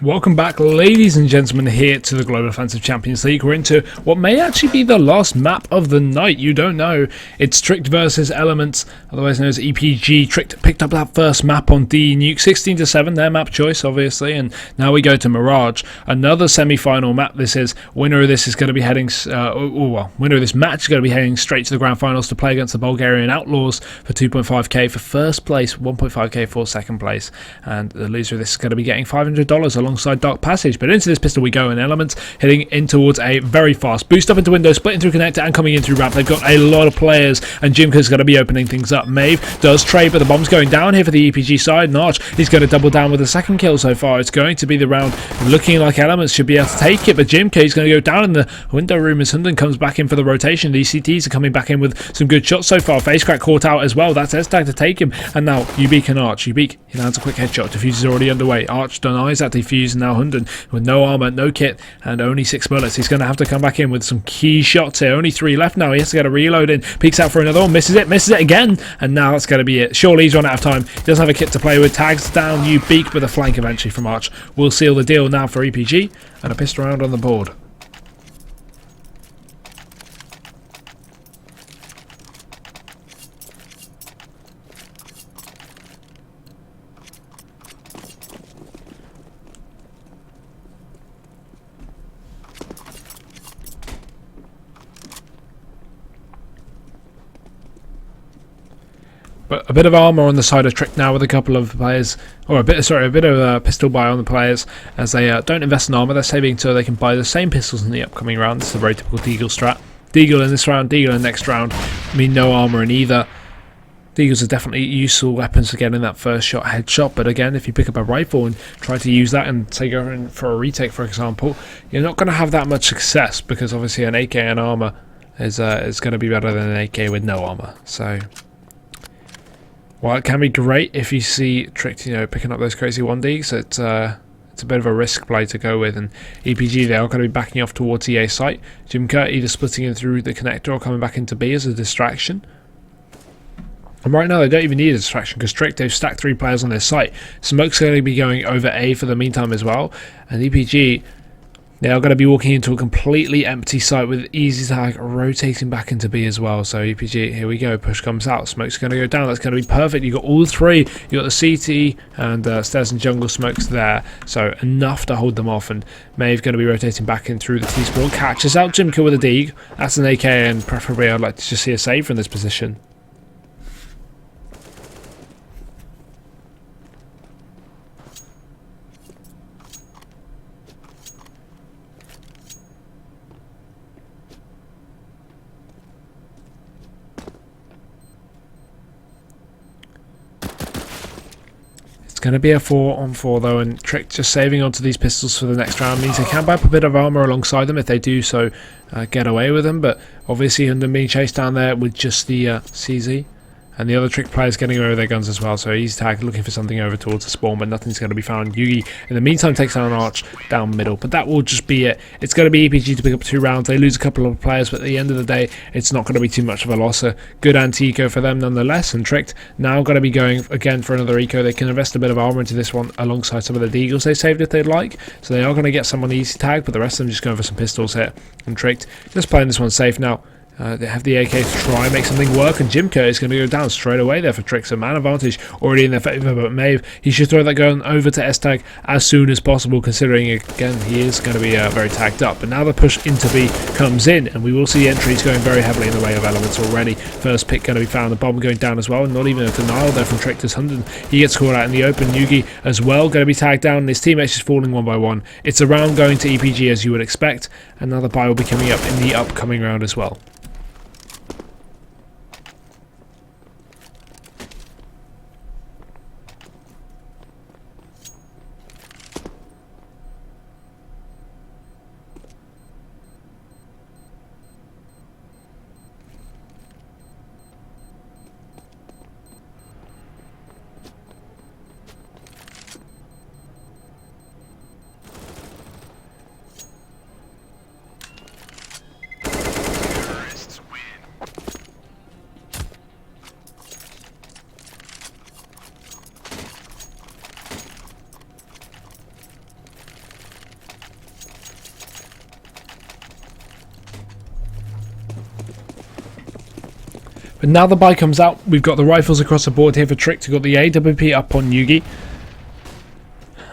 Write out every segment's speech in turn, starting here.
Welcome back, ladies and gentlemen, here to the Global Offensive Champions League. We're into what may actually be the last map of the night. You don't know. It's Tricked versus Elements, otherwise known as EPG. Tricked picked up that first map on D Nuke, 16-7, their map choice, obviously. And now we go to Mirage, another semi-final map. This is winner of this is going to be heading, winner of this match is going to be heading straight to the grand finals to play against the Bulgarian Outlaws for 2.5k for first place, 1.5k for second place, and the loser of this is going to be getting $500 alongside Dark Passage. But into this pistol we go, and Elements heading in towards a very fast boost up into window, splitting through connector and coming in through ramp. They've got a lot of players, and Jimka's going to be opening things up. Maeve does trade, but the bomb's going down here for the EPG side. Narch is going to double down with a second kill so far. It's going to be the round looking like Elements should be able to take it, but Jimka is going to go down in the window room as Hunden comes back in for the rotation. The CTs are coming back in with some good shots so far. Facecrack caught out as well. That's S-Tag to take him, and now Ubik and Arch. Ubik, he lands a quick headshot. Defuse is already underway. Arch denies that defuse, and now Hunden with no armor, no kit, and only 6 bullets. He's going to have to come back in with some key shots here. Only 3 left now. He has to get a reload in. Peeks out for another one. Misses it again. And now that's going to be it. Surely he's run out of time. He doesn't have a kit to play with. Tags down Ubik with a flank eventually from Arch. We'll seal the deal now for EPG, and a pistol round on the board. But a bit of armor on the side of Trick now with a couple of players, or a bit of pistol buy on the players as they don't invest in armor. They're saving so they can buy the same pistols in the upcoming round. This is a very typical Deagle strat. Deagle in this round, Deagle in the next round. I mean, no armor in either. Deagles are definitely useful weapons to get in that first shot headshot, but again, if you pick up a rifle and try to use that and say go in for a retake, for example, you're not going to have that much success, because obviously an AK and armor is going to be better than an AK with no armor. So while it can be great if you see Tricked, picking up those crazy 1Ds, it's a bit of a risk play to go with. And EPG, they are going to be backing off towards the A site. Jimka either splitting in through the connector or coming back into B as a distraction. And right now they don't even need a distraction, because Trick, they've stacked 3 players on their site. Smoke's going to be going over A for the meantime as well. And EPG, they are going to be walking into a completely empty site with Easy Tag rotating back into B as well. So EPG, here we go. Push comes out. Smoke's going to go down. That's going to be perfect. You've got all 3. You've got the CT and Stairs and Jungle Smokes there. So enough to hold them off. And Maeve going to be rotating back in through the T-Spawn. Catches out Jimka with a Deeg. That's an AK, and preferably I'd like to just see a save from this position. Going to be a 4-on-4 though, and Trick just saving onto these pistols for the next round means they can buy up a bit of armor alongside them if they do so get away with them. But obviously Hunden being chased down there with just the CZ, and the other Trick players getting over their guns as well. So Easy Tag looking for something over towards the spawn, but nothing's going to be found. Yugi in the meantime takes down Arch down middle, but that will just be it. It's going to be EPG to pick up 2 rounds. They lose a couple of players, but at the end of the day, it's not going to be too much of a loss. A good anti-eco for them nonetheless, and Tricked now going to be going again for another eco. They can invest a bit of armor into this one alongside some of the Deagles they saved if they'd like. So they are going to get some on the Easy Tag, but the rest of them just going for some pistols here. And Tricked just playing this one safe now. They have the AK to try and make something work, and Jimka is going to go down straight away there for Trick. So man advantage already in their favour, but Maeve, he should throw that gun over to S-Tag as soon as possible, considering again he is going to be very tagged up. But now the push into B comes in, and we will see entries going very heavily in the way of Elements already. First pick going to be found, the bomb going down as well, and not even a denial there from Trick to Hunden. He gets caught out in the open. Yugi as well going to be tagged down, and his teammates just falling one by one. It's a round going to EPG as you would expect. Another buy will be coming up in the upcoming round as well. But now the buy comes out, we've got the rifles across the board here for Trick. We've got the AWP up on Yugi.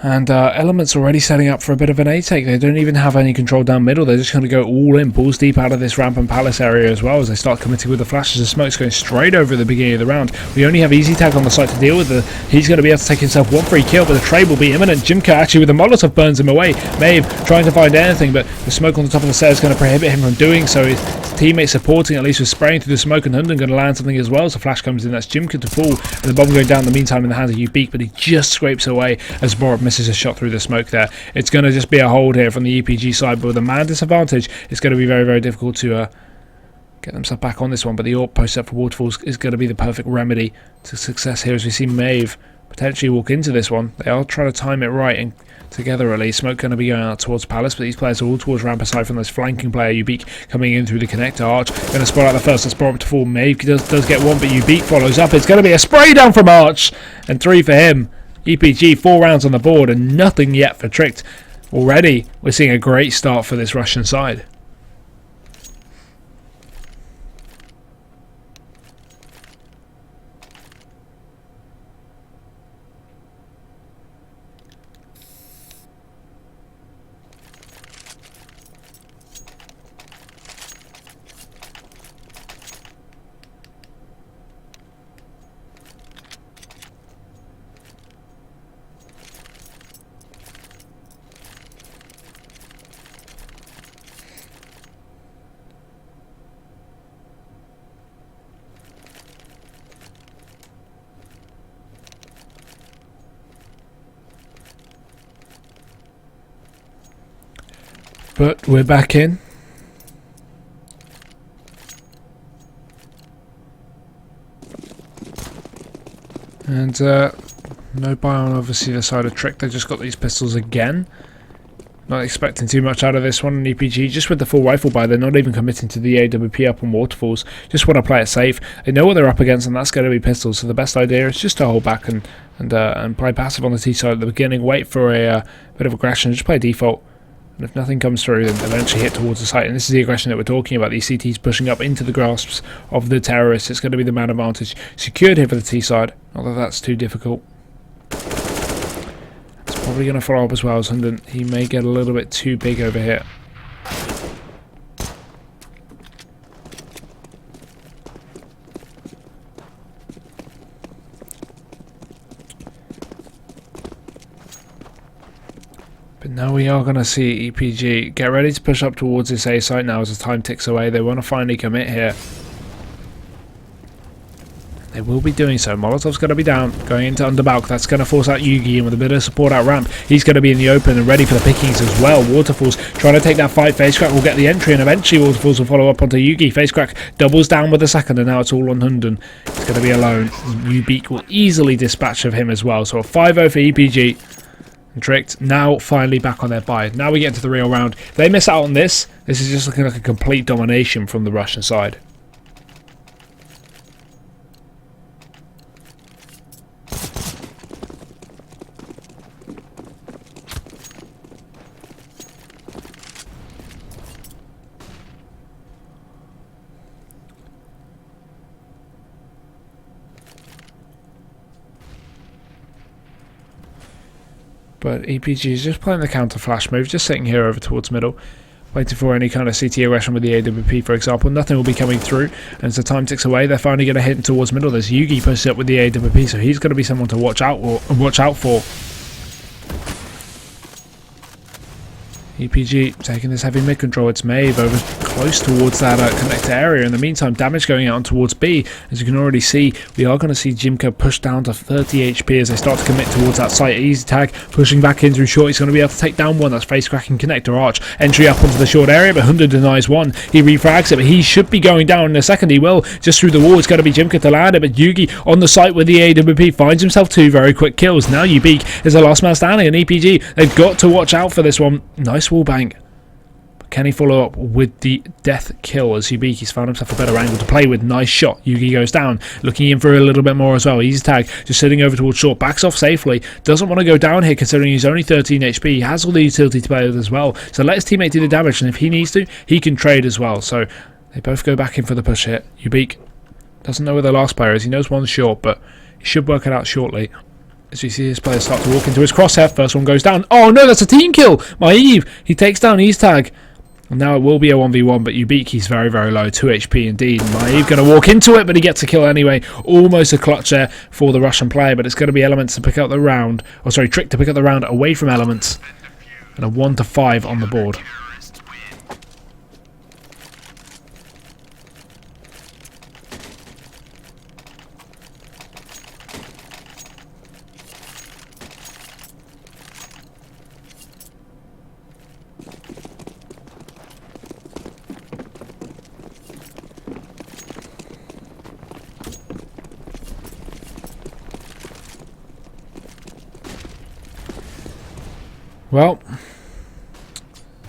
And Element's already setting up for a bit of an A-take. They don't even have any control down middle. They're just going to go all in, balls deep out of this ramp and palace area as well as they start committing with the flashes of smoke's going straight over at the beginning of the round. We only have Easy Tag on the site to deal with. He's going to be able to take himself one free kill, but the trade will be imminent. Jimka actually with the Molotov burns him away. Maeve trying to find anything, but the smoke on the top of the stairs is going to prohibit him from doing so. His teammate supporting at least with spraying through the smoke, and Hunden going to land something as well. So flash comes in, that's Jimka to fall, and the bomb going down in the meantime in the hands of Ubeak, but he just scrapes away as Borup misses a shot through the smoke there. It's going to just be a hold here from the EPG side, but with a man disadvantage, it's going to be very, very difficult to get themselves back on this one. But the AWP post up for Waterfalls is going to be the perfect remedy to success here as we see Maeve potentially walk into this one. They are trying to time it right and together at least. Smoke going to be going out towards Palace, but these players are all towards ramp aside from this flanking player. Ubeak coming in through the connector. Arch going to spot out the first and spot up to fall. Maeve does get one, but Ubeak follows up. It's going to be a spray down from Arch and 3 for him. EPG 4 rounds on the board and nothing yet for Tricked. Already we're seeing a great start for this Russian side. But we're back in. And no buy on obviously the side of Trick. They just got these pistols again. Not expecting too much out of this one in EPG. Just with the full rifle buy, they're not even committing to the AWP up on Waterfalls. Just want to play it safe. They know what they're up against, and that's going to be pistols. So the best idea is just to hold back and play passive on the T side at the beginning. Wait for a bit of aggression. Just play default. And if nothing comes through, then eventually hit towards the site. And this is the aggression that we're talking about. These CTs pushing up into the grasps of the terrorists. It's going to be the man advantage secured here for the T side. Not that that's too difficult. It's probably going to follow up as well as Hunden. He may get a little bit too big over here. But now we are going to see EPG get ready to push up towards this A site now as the time ticks away. They want to finally commit here. They will be doing so. Molotov's going to be down, going into Underbalk. That's going to force out Yugi in with a bit of support out ramp. He's going to be in the open and ready for the pickings as well. Waterfalls trying to take that fight. Facecrack will get the entry and eventually Waterfalls will follow up onto Yugi. Facecrack doubles down with the second and now it's all on Hunden. He's going to be alone. Ubeak will easily dispatch of him as well. So a 5-0 for EPG. And Tricked now finally back on their buy. Now we get into the real round. If they miss out on this, this is just looking like a complete domination from the Russian side. But EPG is just playing the counter flash move, just sitting here over towards middle, waiting for any kind of CT aggression with the AWP, for example. Nothing will be coming through, and as the time ticks away, they're finally going to hit towards middle. There's Yugi posted up with the AWP, so he's going to be someone to watch out for. EPG taking this heavy mid control. It's Maeve over close towards that connector area. In the meantime, damage going out towards B. As you can already see, we are going to see Jimka push down to 30 HP as they start to commit towards that site. Easy tag pushing back in through short. He's going to be able to take down one. That's face cracking connector Arch. Entry up onto the short area, but Hunden denies one. He refrags it, but he should be going down in a second. He will just through the wall. It's going to be Jimka to land it, but Yugi on the site with the AWP finds himself 2 very quick kills. Now Ubeak is the last man standing, and EPG, they've got to watch out for this one. Nice wall bang. Can he follow up with the death kill as Ubiki's found himself a better angle to play with? Nice shot. Yugi goes down, looking in for a little bit more as well. Easy tag, just sitting over towards short, backs off safely. Doesn't want to go down here considering he's only 13 HP. He has all the utility to play with as well. So let his teammate do the damage, and if he needs to, he can trade as well. So they both go back in for the push hit. Ubeak Doesn't know where the last player is. He knows one's short, but he should work it out shortly. As we see his players start to walk into his crosshair. First one goes down. Oh no, that's a team kill! Maeve! He takes down Eastag. And now it will be a 1v1, but Yubiki's very, very low. 2 HP indeed. Maeve going to walk into it, but he gets a kill anyway. Almost a clutch there for the Russian player, but it's going to be Elements to pick up the round. Oh, sorry, Trick to pick up the round away from Elements. And a 1-5 on the board. Well,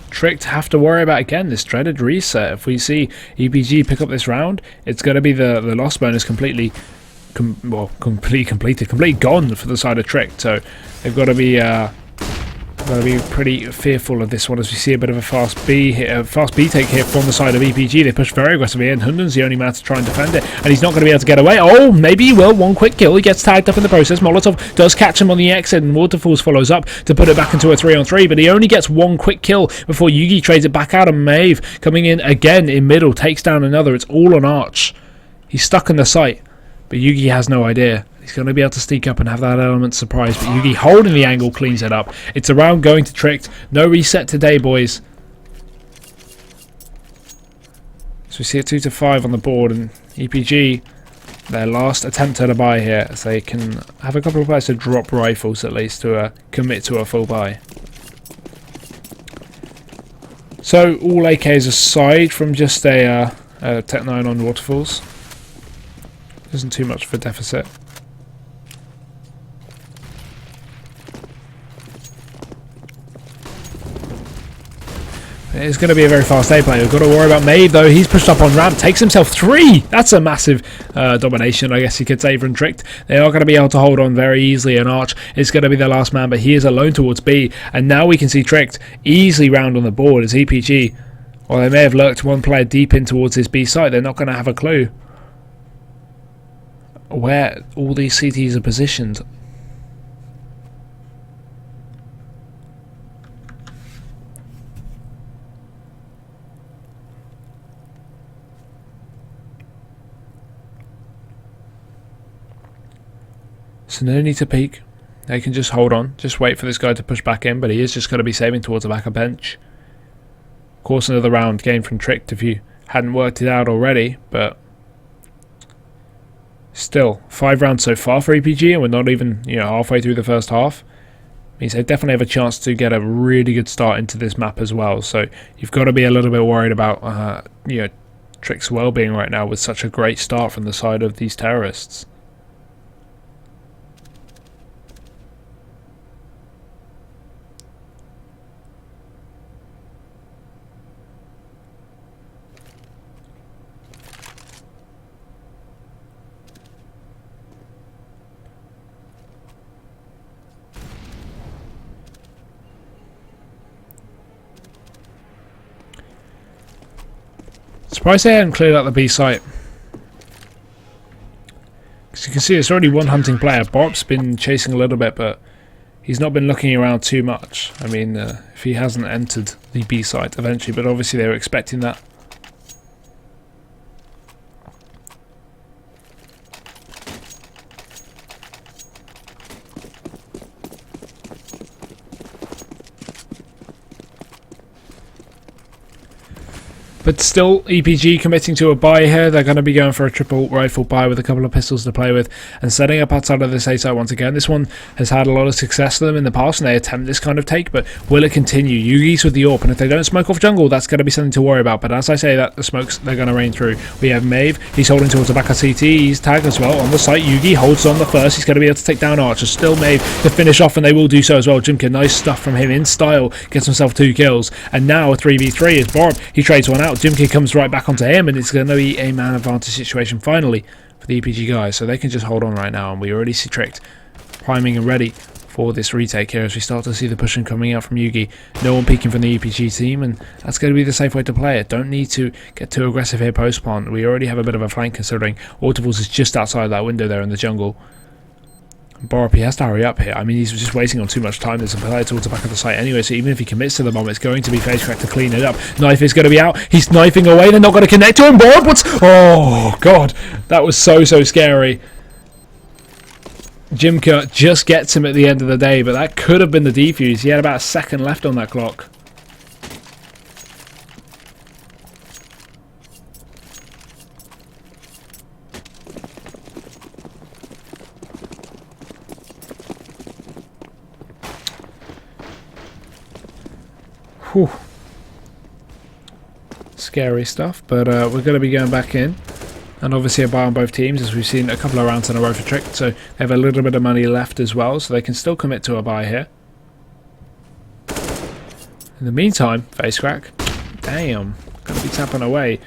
Trick to have to worry about again this dreaded reset. If we see EPG pick up this round, it's going to be the loss bonus completely gone for the side of Trick. So they've got to be pretty fearful of this one as we see a bit of a fast B take here from the side of EPG. They push very aggressively in. Hunden's the only man to try and defend it, and he's not going to be able to get away. Oh, maybe he will. One quick kill. He gets tagged up in the process. Molotov does catch him on the exit, and Waterfalls follows up to put it back into a 3-on-3, but he only gets one quick kill before Yugi trades it back out, and Maeve coming in again in middle takes down another. It's all on Arch. He's stuck in the site, but Yugi has no idea. He's going to be able to sneak up and have that element surprise, but Yugi holding the angle cleans it up. It's a round going to Tricked. No reset today, boys. So we see a 2-5 on the board, and EPG, their last attempt at a buy here, as they can have a couple of players to drop rifles at least to commit to a full buy. So all AKs aside from just a Tech 9 on Waterfalls. Isn't too much of a deficit. It's going to be a very fast A play. We've got to worry about Maeve though. He's pushed up on ramp, takes himself 3. That's a massive domination, I guess you could say, from Tricked. They are going to be able to hold on very easily, and Arch is going to be the last man, but he is alone towards B. And now we can see Tricked easily round on the board as EPG, or they may have lurked one player deep in towards his B site. They're not going to have a clue where all these CTs are positioned. So no need to peek. They can just hold on, just wait for this guy to push back in, but he is just going to be saving towards the backup bench. Of course, another round gained from Tricked if you hadn't worked it out already, but still, 5 rounds so far for EPG, and we're not even halfway through the first half. Means they definitely have a chance to get a really good start into this map as well. So you've got to be a little bit worried about Tricked's well-being right now with such a great start from the side of these terrorists. Surprised they hadn't cleared out the B site. Because you can see it's already one hunting player. Bob's been chasing a little bit, but he's not been looking around too much. I mean, if he hasn't entered the B site eventually, but obviously they were expecting that. But still, EPG committing to a buy here. They're going to be going for a triple rifle buy with a couple of pistols to play with and setting up outside of this A site once again. This one has had a lot of success for them in the past and they attempt this kind of take, but will it continue? Yugi's with the AWP, and if they don't smoke off jungle, that's going to be something to worry about. But as I say that, the smokes, they're going to rain through. We have Maeve. He's holding towards the back of CT. He's tagged as well on the site. Yugi holds on the first. He's going to be able to take down Archer. Still Maeve to finish off, and they will do so as well. Jimka, nice stuff from him in style. Gets himself 2 kills. And now a 3v3 is Borb. He trades one out. Jimka comes right back onto him, and it's going to be a man advantage situation finally for the EPG guys, so they can just hold on right now. And we already see Tricked priming and ready for for this retake here as we start to see the pushing coming out from Yugi. No one peeking from the EPG team, and that's going to be the safe way to play it. Don't need to get too aggressive here post plant. We already have a bit of a flank considering Waterfalls is just outside that window there in the jungle. Borup, he has to hurry up here. I mean, he's just wasting on too much time. There's a player towards the back of the site anyway, so even if he commits to the bomb, it's going to be FaceCrack to clean it up. Knife is going to be out. He's knifing away. They're not going to connect to him. Borup, what's... Oh, God. That was so scary. Jimka just gets him at the end of the day, but that could have been the defuse. He had about a second left on that clock. Whew. Scary stuff, but we're going to be going back in, and obviously a buy on both teams as we've seen a couple of rounds in a row for Trick, so they have a little bit of money left as well, so they can still commit to a buy here. In the meantime, FaceCrack, damn, going to be tapping away.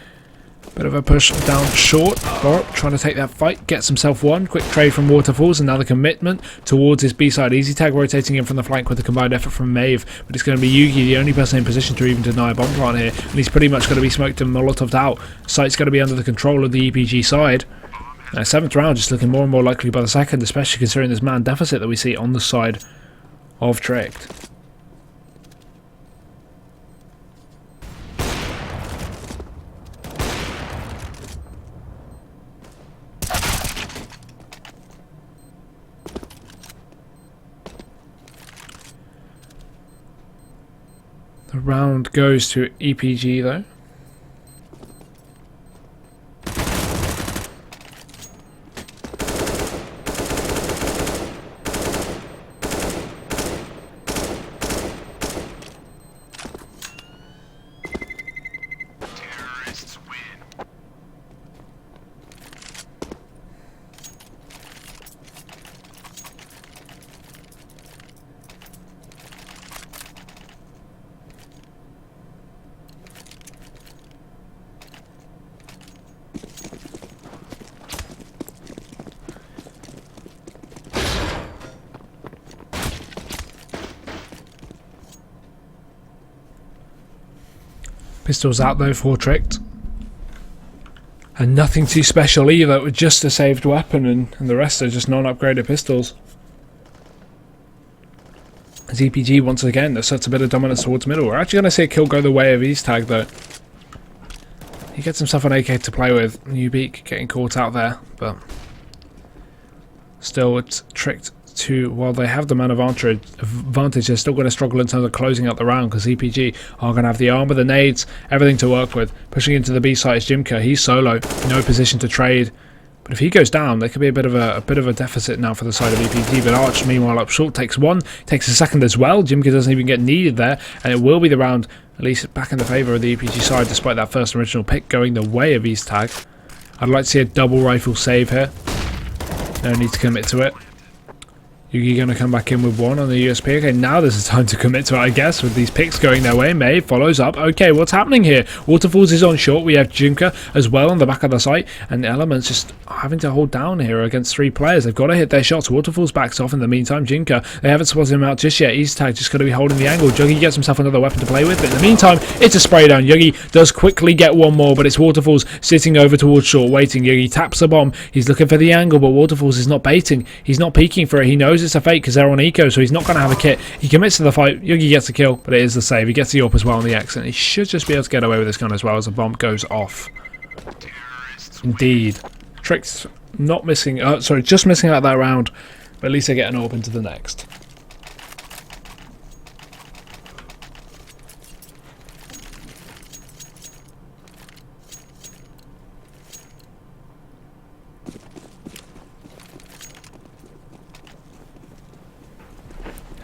Bit of a push down short. Borup trying to take that fight, gets himself one. Quick trade from Waterfalls, and now the commitment towards his B-side. Easy tag rotating in from the flank with the combined effort from Maeve. But it's going to be Yugi, the only person in position to even deny a bomb plant here. And he's pretty much going to be smoked and Molotoved out. Site's going to be under the control of the EPG side. 7th round just looking more and more likely by the second, especially considering this man deficit that we see on the side of Tricked. The round goes to EPG though. Pistols out though for Tricked. And nothing too special either, with just a saved weapon, and the rest are just non-upgraded pistols. As EPG once again asserts a bit of dominance towards middle. We're actually going to see a kill go the way of Eastag though. He gets himself an AK to play with. Newbeak getting caught out there, but still it's Tricked to, while they have the man advantage, they're still going to struggle in terms of closing out the round because EPG are going to have the armor, the nades, everything to work with. Pushing into the B site is Jimka. He's solo, no position to trade. But if he goes down, there could be a bit of a deficit now for the side of EPG. But Arch, meanwhile, up short, takes one, takes a second as well. Jimka doesn't even get needed there, and it will be the round, at least back in the favour of the EPG side, despite that first original pick going the way of Eastag. I'd like to see a double rifle save here. No need to commit to it. Yugi going to come back in with one on the USP. Okay, now there's a time to commit to it, I guess, with these picks going their way. May follows up. Okay, what's happening here? Waterfalls is on short. We have Jimka as well on the back of the site. And the Elements just having to hold down here against 3 players. They've got to hit their shots. Waterfalls backs off in the meantime. Jimka, they haven't spotted him out just yet. Eastag just going to be holding the angle. Juggy gets himself another weapon to play with. But in the meantime, it's a spray down. Yugi does quickly get one more, but it's Waterfalls sitting over towards short, waiting. Yugi taps the bomb. He's looking for the angle, but Waterfalls is not baiting. He's not peeking for it. He knows it's a fake because they're on eco, so he's not going to have a kit. He commits to the fight. Yugi gets the kill, but it is the save. He gets the AWP as well on the X, and he should just be able to get away with this gun as well as the bomb goes off. Indeed. Tricks not missing, just missing out that round, but at least they get an AWP into the next.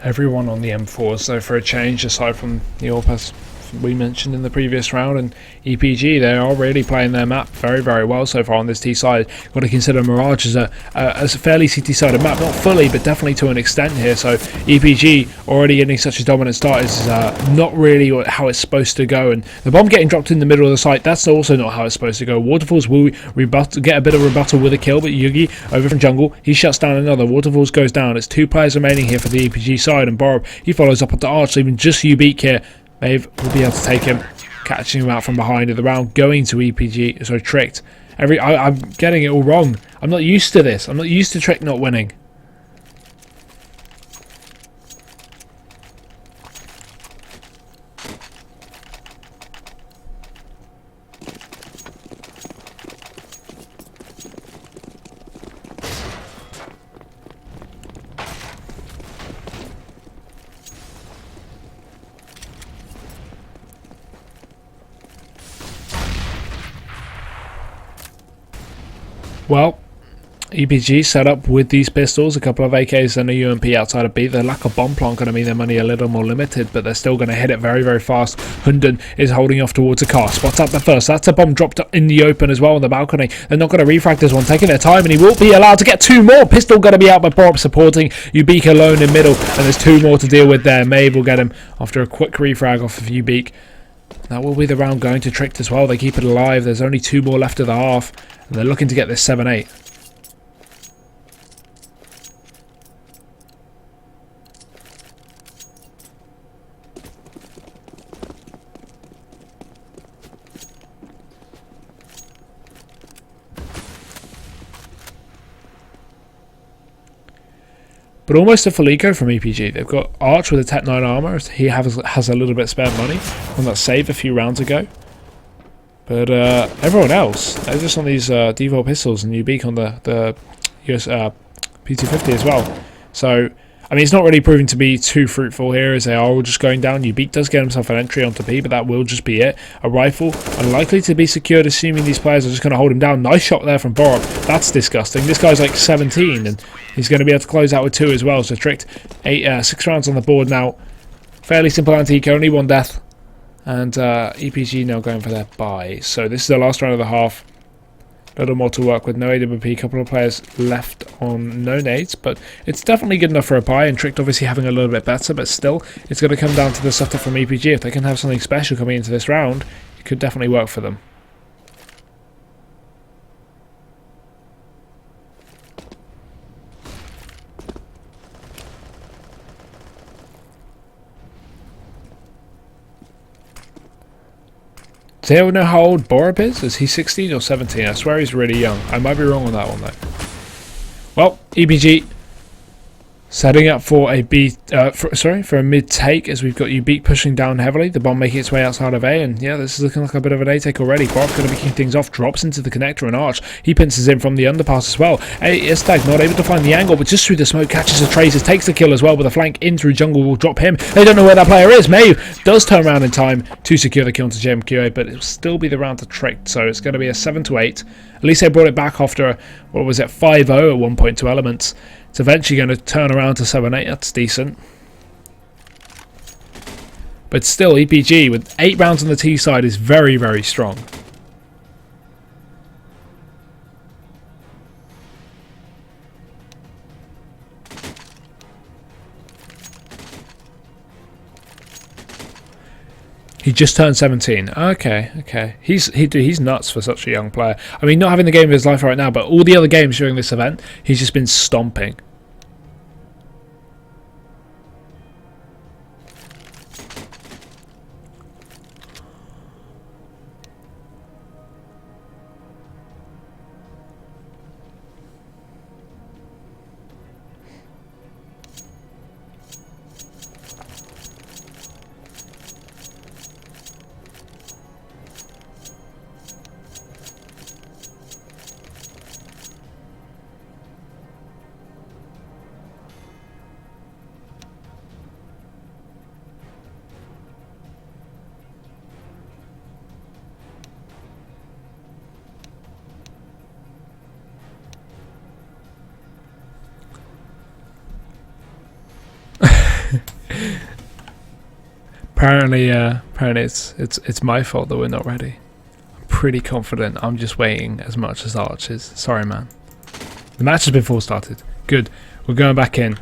Everyone on the M4, so for a change, aside from the AWP, has as we mentioned in the previous round, and EPG, they are really playing their map very, very well so far on this T side. Got to consider Mirage as a fairly CT-sided map, not fully, but definitely to an extent here. So EPG already getting such a dominant start is not really how it's supposed to go, and the bomb getting dropped in the middle of the site, that's also not how it's supposed to go. Waterfalls will get a bit of rebuttal with a kill, but Yugi over from jungle, he shuts down another. Waterfalls goes down. It's 2 players remaining here for the EPG side, and Borob, he follows up onto Arch, leaving just Ubeak here. Maeve will be able to take him, catching him out from behind in the round, going to EPG, so Tricked. I'm getting it all wrong. I'm not used to this. I'm not used to Trick not winning. Well, EPG set up with these pistols, a couple of AKs and a UMP outside of B. The lack of bomb plant going to mean their money a little more limited, but they're still going to hit it very, very fast. Hunden is holding off towards a car. Spots out the first. That's a bomb dropped in the open as well on the balcony. They're not going to refrag this one, taking their time, and he will be allowed to get 2 more. Pistol going to be out by Borob supporting Ubeak alone in middle, and there's 2 more to deal with there. Maeve will get him after a quick refrag off of Ubeak. That will be the round going to Tricked as well. They keep it alive. There's only 2 more left of the half, and they're looking to get this 7-8. But almost a full eco from EPG. They've got Arch with a Tech 9 armor. He has a little bit spare money on that save a few rounds ago. But everyone else, they're just on these default pistols, and Ubeak on the US P250 as well. So, I mean, it's not really proving to be too fruitful here as they are all just going down. Ubeak does get himself an entry onto B, but that will just be it. A rifle, unlikely to be secured, assuming these players are just going to hold him down. Nice shot there from Borob. That's disgusting. This guy's like 17, and he's going to be able to close out with 2 as well. So Tricked, 6 rounds on the board now. Fairly simple anti-eco, only 1 death. And EPG now going for their buy. So this is the last round of the half. A little more to work with, no AWP, a couple of players left on no nades, but it's definitely good enough for a buy, and Tricked obviously having a little bit better, but still, it's going to come down to the setup from EPG. If they can have something special coming into this round, it could definitely work for them. Does anyone know how old Borob is? Is he 16 or 17? I swear he's really young. I might be wrong on that one though. Well, EPG setting up for a for a mid take as we've got Ubeak pushing down heavily. The bomb making its way outside of A, and yeah, this is looking like a bit of an A take already. Borob's going to be kicking things off, drops into the connector and Arch. He pinces in from the underpass as well. Istag not able to find the angle, but just through the smoke catches the traces, takes the kill as well with a flank in through jungle, will drop him. They don't know where that player is. Maeve does turn around in time to secure the kill to JMQA, but it'll still be the round to Tricked, so it's going to be a 7-8. At least they brought it back after, what was it, 5-0 at one point to Elements. It's eventually going to turn around to 7-8. That's decent. But still, EPG with 8 rounds on the T side is very, very strong. He just turned 17. Okay. He's nuts for such a young player. I mean, not having the game of his life right now, but all the other games during this event, he's just been stomping. Apparently it's my fault that we're not ready. I'm pretty confident. I'm just waiting as much as Arch is. Sorry, man. The match has been full started. Good. We're going back in.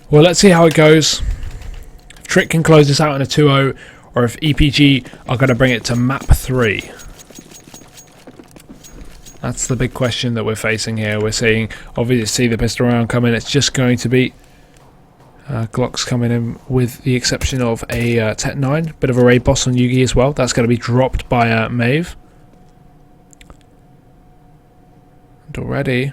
Well, let's see how it goes. If Trick can close this out in a 2-0, or if EPG are going to bring it to map 3. That's the big question that we're facing here. We're seeing, obviously, the pistol round coming. It's just going to be Glocks coming in, with the exception of a Tech 9. Bit of a raid boss on Yugi as well. That's going to be dropped by Maeve. And already,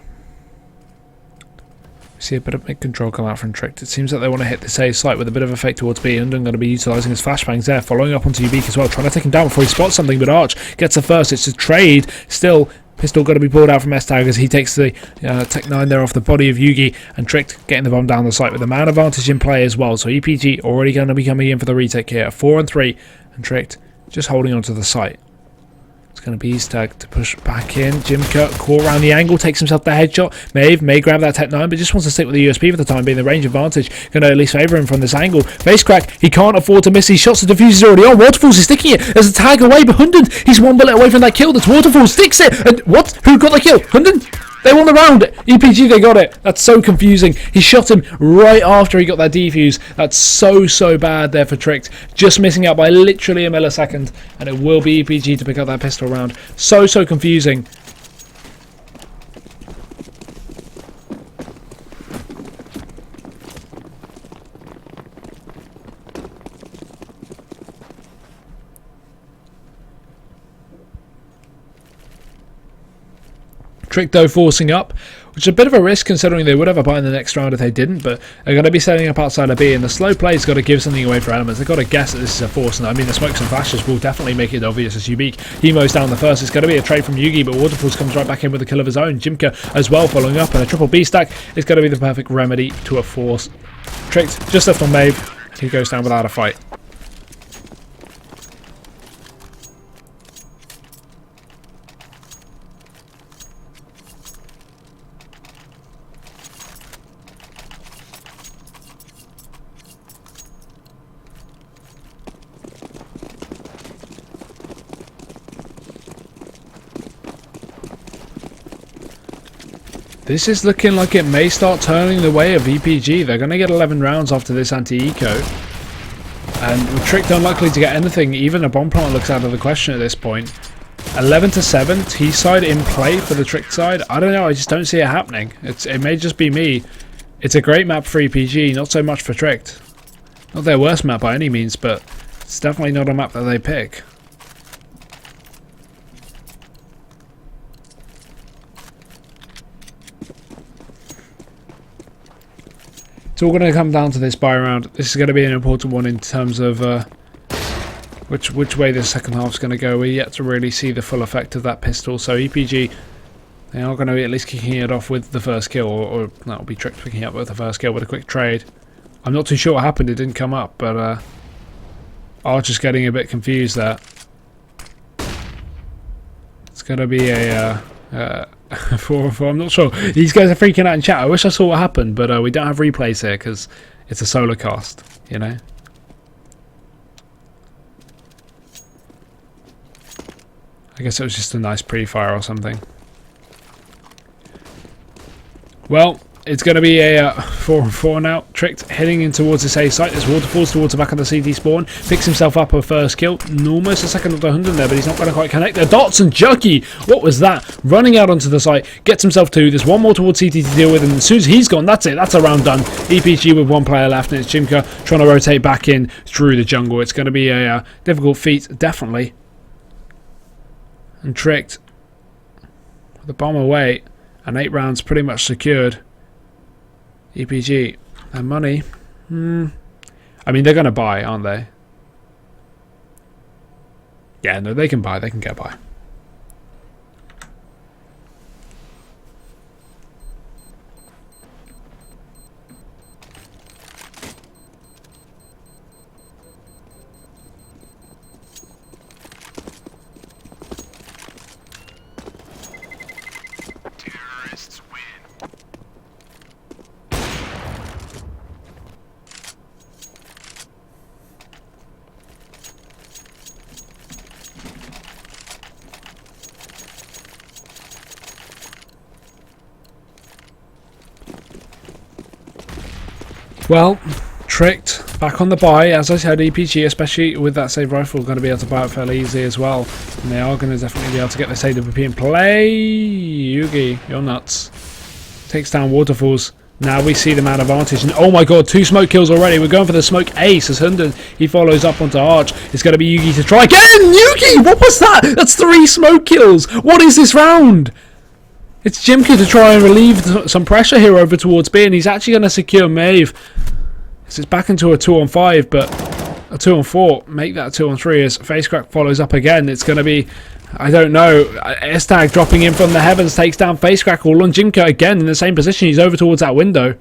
we see a bit of mid-control come out from Tricked. It seems like they want to hit this A site with a bit of effect towards B. Undun going to be utilising his flashbangs there, following up onto Ubik as well, trying to take him down before he spots something, but Arch gets the first. It's a trade. Still, pistol got to be pulled out from S-Tag as he takes the Tech 9 there off the body of Yugi, and Tricked getting the bomb down the site with the man advantage in play as well. So EPG already going to be coming in for the retake here. 4 and 3, and Tricked just holding onto the site. It's going to be S-Tag to push back in. Jimka caught around the angle, takes himself the headshot. Maeve may grab that Tech 9, but just wants to stick with the USP for the time being. The range advantage going to at least favour him from this angle. Face crack, he can't afford to miss these shots. The diffuse is already on. Waterfalls is sticking it. There's a tag away, but Hunden, he's one bullet away from that kill. That's Waterfall sticks it. And what? Who got the kill? Hunden? They won the round. EPG, they got it. That's so confusing. He shot him right after he got that defuse. That's so bad there for Tricked. Just missing out by literally a millisecond. And it will be EPG to pick up that pistol round. So confusing. Trick though forcing up, which is a bit of a risk considering they would have a buy in the next round if they didn't, but they're going to be setting up outside of B, and the slow play's got to give something away for elements. They've got to guess that this is a force, and I mean the smokes and flashes will definitely make it obvious as Ubik. He mows down the first. It's going to be a trade from Yugi, but Waterfalls comes right back in with a kill of his own. Jimka as well following up, and a triple B stack is going to be the perfect remedy to a force. Tricked just left on Maeve, and he goes down without a fight. This is looking like it may start turning the way of EPG. They're going to get 11 rounds after this anti-eco. And Tricked unlikely to get anything. Even a bomb plant looks out of the question at this point. 11-7, T-side in play for the Tricked side. I don't know, I just don't see it happening. It may just be me. It's a great map for EPG, not so much for Tricked. Not their worst map by any means, but it's definitely not a map that they pick. It's all going to come down to this buy round. This is going to be an important one in terms of which way the second half is going to go. We're yet to really see the full effect of that pistol. So EPG, they are going to be at least kicking it off with the first kill, or that'll be Tricked picking up with the first kill with a quick trade. I'm not too sure what happened. It didn't come up, but Archer's getting a bit confused there. It's going to be a 4-4, I'm not sure. These guys are freaking out in chat. I wish I saw what happened, but we don't have replays here because it's a solo cast, you know. I guess it was just a nice pre-fire or something. Well, it's going to be a 4-4 now. Tricked heading in towards this A site. There's Waterfalls towards the back of the CT spawn. Picks himself up a first kill. Almost a second of the 100 there, but he's not going to quite connect. The dots and Juggy. What was that? Running out onto the site. Gets himself 2. There's one more towards CT to deal with, and as soon as he's gone, that's it. That's a round done. EPG with one player left, and it's Jimka trying to rotate back in through the jungle. It's going to be a difficult feat, definitely. And Tricked with the bomb away, and 8 rounds pretty much secured. EPG, their money. I mean, they're going to buy, aren't they? Yeah, no, they can buy. They can get by. Well, Tricked back on the buy. As I said, EPG, especially with that save rifle, going to be able to buy it fairly easy as well. And they are going to definitely be able to get this AWP in play. Yugi, you're nuts. Takes down Waterfalls. Now we see the man advantage. And oh my god, 2 smoke kills already. We're going for the smoke ace as Hunden, he follows up onto Arch. It's going to be Yugi to try again. Yugi, what was that? That's 3 smoke kills. What is this round? It's Jimka to try and relieve some pressure here over towards B, and he's actually going to secure Maeve. So it's back into a 2-on-5, but a 2-on-4. Make that a 2-on-3 as Facecrack follows up again. It's going to be, I don't know, S-Tag dropping in from the heavens, takes down Facecrack, all on Jimka again in the same position. He's over towards that window.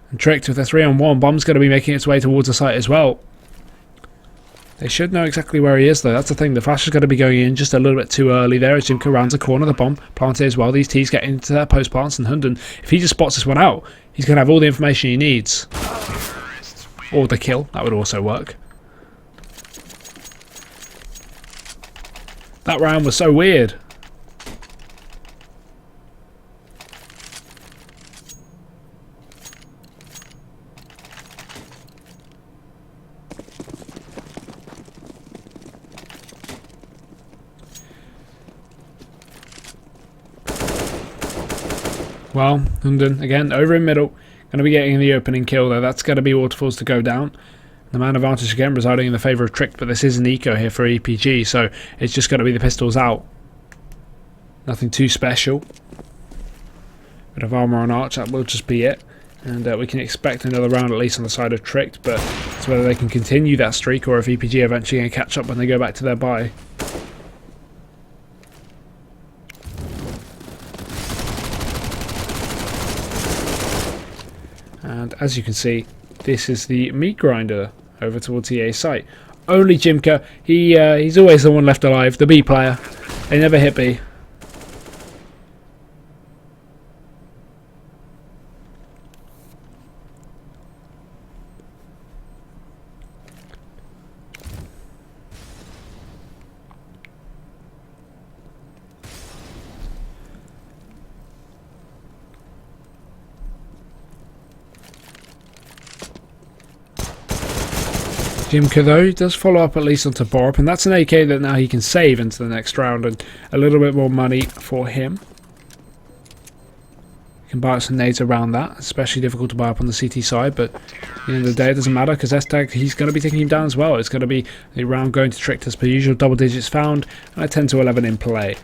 And Tricked with a 3-on-1. Bomb's going to be making its way towards the site as well. They should know exactly where he is, though. That's the thing. The flash is going to be going in just a little bit too early there as Jimka rounds the corner. The bomb planted as well. These T's get into their post plants, and Hunden, if he just spots this one out, he's going to have all the information he needs. Or the kill. That would also work. That round was so weird. Well, Hunden, again, over in middle. Going to be getting the opening kill, though. That's going to be Waterfalls to go down. The man advantage again residing in the favour of Tricked, but this is an eco here for EPG, so it's just going to be the pistols out. Nothing too special. Bit of armour on Arch, that will just be it. And we can expect another round at least on the side of Tricked, but it's whether they can continue that streak or if EPG are eventually going to catch up when they go back to their buy. And as you can see, this is the meat grinder over towards the A site. Only Jimka, he's always the one left alive, the B player. They never hit B. Jimka, though, does follow up at least onto Borup, and that's an AK that now he can save into the next round, and a little bit more money for him. You can buy up some nades around that, especially difficult to buy up on the CT side, but at the end of the day it doesn't matter, because S-Tag, he's going to be taking him down as well. It's going to be a round going to Tricked as per usual, double digits found, and a 10 to 11 in play.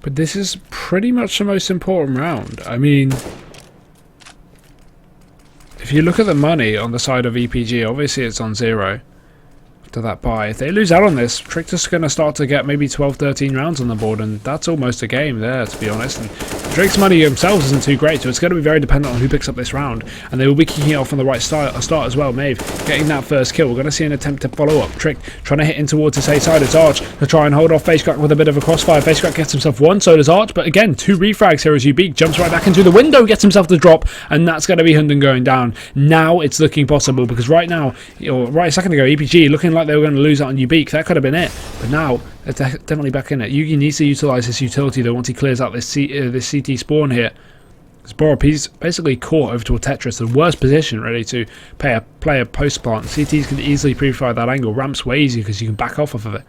But this is pretty much the most important round. I mean, if you look at the money on the side of EPG, obviously it's on 0 after that buy. If they lose out on this, Trickter's going to start to get maybe 12-13 rounds on the board, and that's almost a game there, to be honest. And Drake's money themselves isn't too great, so it's going to be very dependent on who picks up this round. And they will be kicking it off on the right start as well. Maeve getting that first kill. We're going to see an attempt to follow up. Trick trying to hit in towards his A side. It's Arch to try and hold off Facecrack with a bit of a crossfire. Facecrack gets himself one, so does Arch. But again, 2 refrags here as Ubik jumps right back into the window, gets himself the drop, and that's going to be Hunden going down. Now it's looking possible, because right now, or right a second ago, EPG looking like they were going to lose out on Ubik. That could have been it. But now they're definitely back in it. Yugi needs to utilise this utility though once he clears out this CT spawn here. Because Borup, he's basically caught over to a Tetris, the worst position really to play a post plant. CTs can easily pre-fire that angle. Ramps way easier because you can back off of it.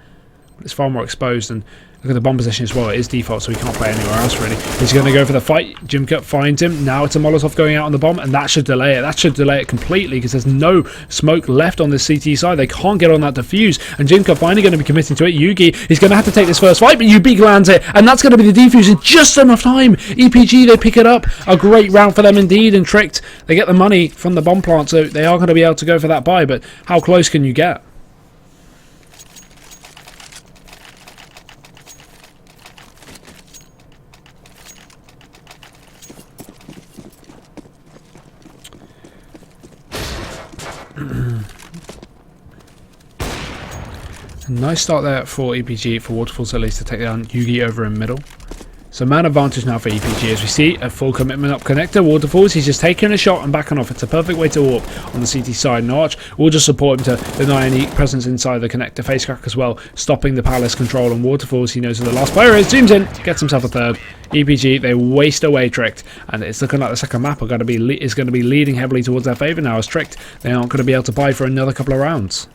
But it's far more exposed, and look at the bomb position as well. It is default, so he can't play anywhere else really. He's going to go for the fight. Jimka finds him. Now it's a Molotov going out on the bomb, and that should delay it. That should delay it completely because there's no smoke left on this CT side. They can't get on that defuse, and Jimka finally going to be committing to it. Yugi is going to have to take this first fight, but Yugi lands it, and that's going to be the defuse in just enough time. EPG, they pick it up. A great round for them indeed, and Tricked, they get the money from the bomb plant, so they are going to be able to go for that buy, but how close can you get? A nice start there for EPG, for Waterfalls at least, to take down Yugi over in middle. So man advantage now for EPG, as we see a full commitment up connector. Waterfalls, he's just taking a shot and backing off. It's a perfect way to warp on the CT side, and Arch will just support him to deny any presence inside the connector. Facecrack as well, stopping the Palace control on Waterfalls. He knows who the last player is, zooms in, gets himself a third. EPG, they waste away Tricked, and it's looking like the second map is going to be leading heavily towards their favour now, as Tricked, they aren't going to be able to buy for another couple of rounds.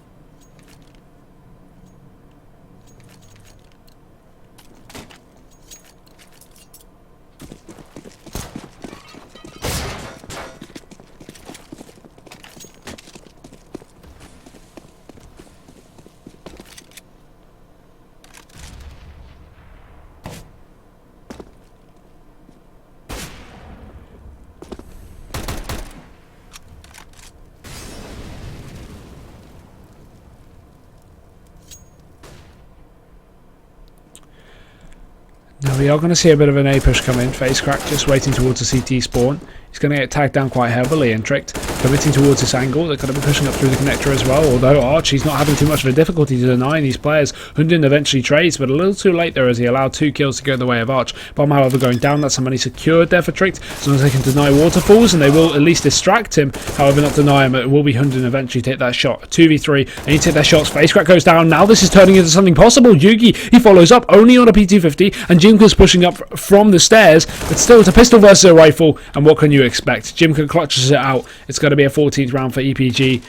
Now we are going to see a bit of an A push come in. Facecrack just waiting towards the CT spawn. He's going to get tagged down quite heavily, and Tricked committing towards this angle. They're going to be pushing up through the connector as well, although Archie's not having too much of a difficulty to denying these players. Hundin eventually trades, but a little too late there as he allowed 2 kills to go the way of Arch. Bomb, however, going down. That's some money secured there for Tricked, as long as they can deny Waterfalls, and they will at least distract him, however not deny him. It will be Hundin eventually take that shot. 2v3, and he take their shots. Facecrack goes down. Now this is turning into something possible. Yugi, he follows up only on a P250, and Jimka's pushing up from the stairs, but still it's a pistol versus a rifle, and what can you expect? Jimka clutches it out. It's going to be a 14th round for EPG,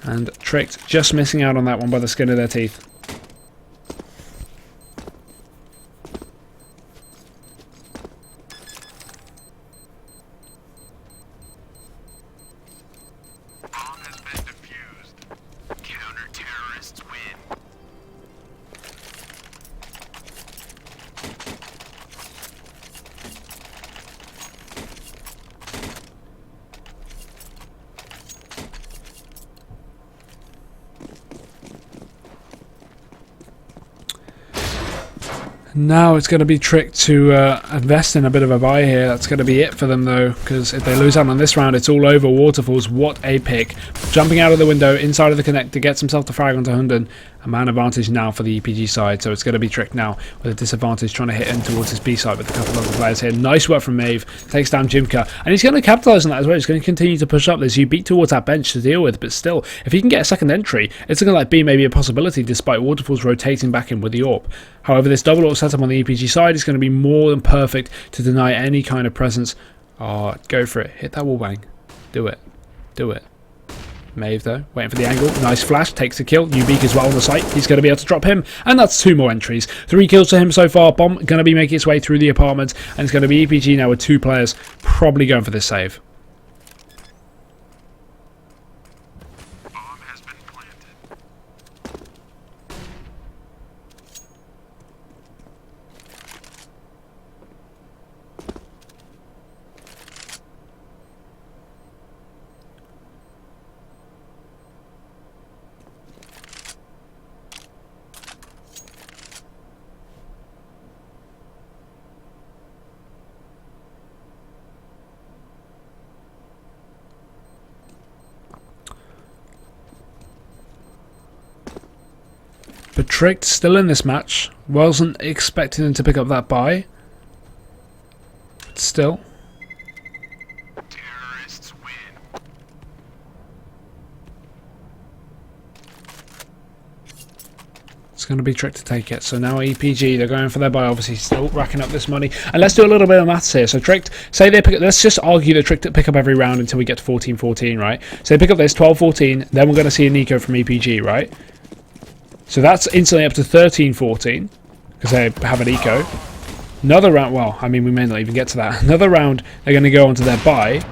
and Tricked just missing out on that one by the skin of their teeth. Bomb has been defused. Counter-terrorists win. Now it's going to be Tricked to invest in a bit of a buy here. That's going to be it for them though, because if they lose out on this round, it's all over. Waterfalls, what a pick. Jumping out of the window, inside of the connector, gets himself to frag onto Hundin. A man advantage now for the EPG side, so it's going to be Tricked now with a disadvantage, trying to hit in towards his B side with a couple of other players here. Nice work from Maeve, takes down Jimka, and he's going to capitalise on that as well. He's going to continue to push up. There's you beat towards that bench to deal with, but still, if he can get a second entry, it's going to be maybe a possibility despite Waterfalls rotating back in with the AWP. However, this double AWP setup on the EPG side is going to be more than perfect to deny any kind of presence. Oh, go for it. Hit that wallbang. Do it. Do it. Maeve though, waiting for the angle. Nice flash, takes the kill. Ubeak as well on the site. He's going to be able to drop him, and that's 2 more entries. 3 kills to him so far. Bomb going to be making its way through the apartment, and it's going to be EPG now with 2 players probably going for this save. Bomb has been planted. But Tricked still in this match. Wasn't expecting him to pick up that buy. But still. Terrorists win. It's going to be Tricked to take it. So now EPG, they're going for their buy, obviously still racking up this money. And let's do a little bit of maths here. So Tricked, say they pick up, let's just argue that Tricked pick up every round until we get to 14-14, right? So they pick up this 12-14, then we're going to see a Nico from EPG, right? So that's instantly up to 13-14, because they have an eco. Another round, well, I mean, we may not even get to that. Another round, they're going to go onto their buy.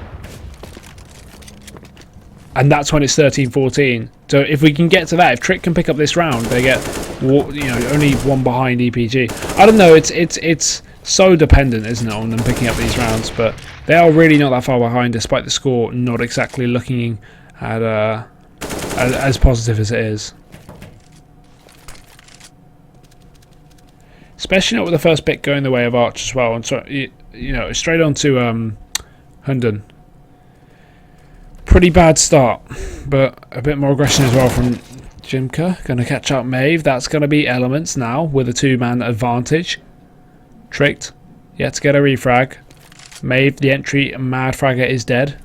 And that's when it's 13-14. So if we can get to that, if Trick can pick up this round, they get, you know, only 1 behind EPG. I don't know, it's so dependent, isn't it, on them picking up these rounds. But they are really not that far behind, despite the score not exactly looking at as positive as it is. Especially not with the first pick going the way of Arch as well. And so, you know, straight on to Hundin. Pretty bad start, but a bit more aggression as well from Jimka. Going to catch up Maeve. That's going to be Elements now with a 2-man advantage. Tricked. Yet to get a refrag. Maeve, the entry mad fragger, is dead.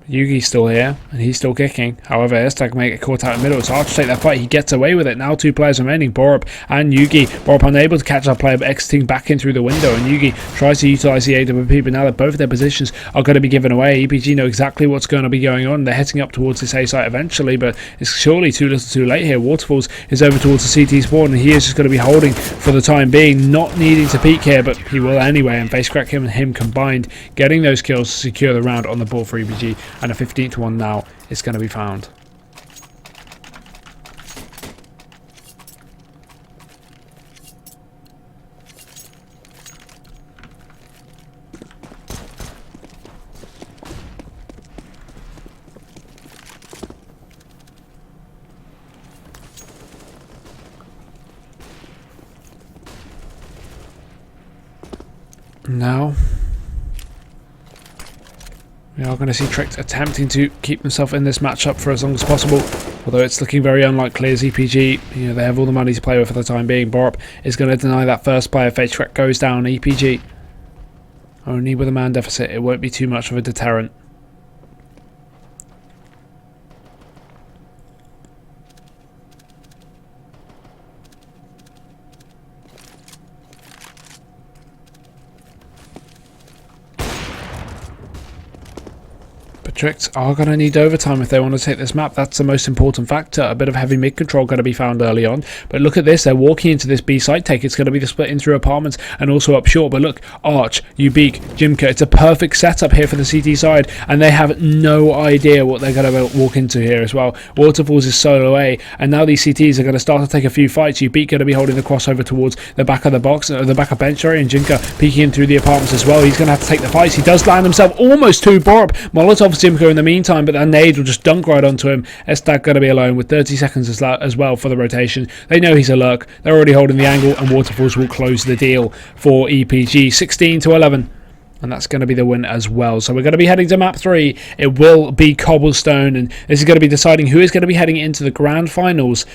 Yugi's still here, and he's still kicking. However, Estag may get caught out in the middle. It's hard to take that fight. He gets away with it. Now 2 players remaining, Borup and Yugi. Borup unable to catch that player, but exiting back in through the window. And Yugi tries to utilize the AWP, but now that both of their positions are going to be given away, EPG know exactly what's going to be going on. They're heading up towards this A site eventually, but it's surely too little too late here. Waterfalls is over towards the CT spawn, and he is just going to be holding for the time being, not needing to peek here, but he will anyway. And face crack him and him combined, getting those kills to secure the round on the board for EPG, and a 15th one now is going to be found. Now we are going to see Tricked attempting to keep themselves in this matchup for as long as possible, although it's looking very unlikely as EPG, they have all the money to play with for the time being. Borup is going to deny that first player. Face Trick goes down. EPG only with a man deficit, it won't be too much of a deterrent. Tricked are going to need overtime if they want to take this map. That's the most important factor. A bit of heavy mid control going to be found early on, but look at this, they're walking into this B site take. It's going to be the split in through apartments and also up short, but look, Arch, Ubik, Jimka, it's a perfect setup here for the CT side, and they have no idea what they're going to walk into here as well. Waterfalls is solo A, and now these CTs are going to start to take a few fights. Ubik going to be holding the crossover towards the back of the box, the back of bench area, and Jimka peeking in through the apartments as well. He's going to have to take the fights. He does land himself almost to Borup. Molotov's Jimka in the meantime, but that nade will just dunk right onto him. Estag going to be alone with 30 seconds as well for the rotation. They know he's a lurk. They're already holding the angle, and Waterfalls will close the deal for EPG 16-11. And that's going to be the win as well. So we're going to be heading to map 3. It will be Cobblestone, and this is going to be deciding who is going to be heading into the grand finals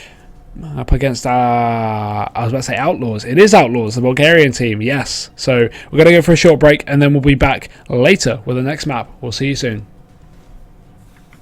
up against I was about to say Outlaws. It is Outlaws, the Bulgarian team, yes. So we're going to go for a short break, and then we'll be back later with the next map. We'll see you soon.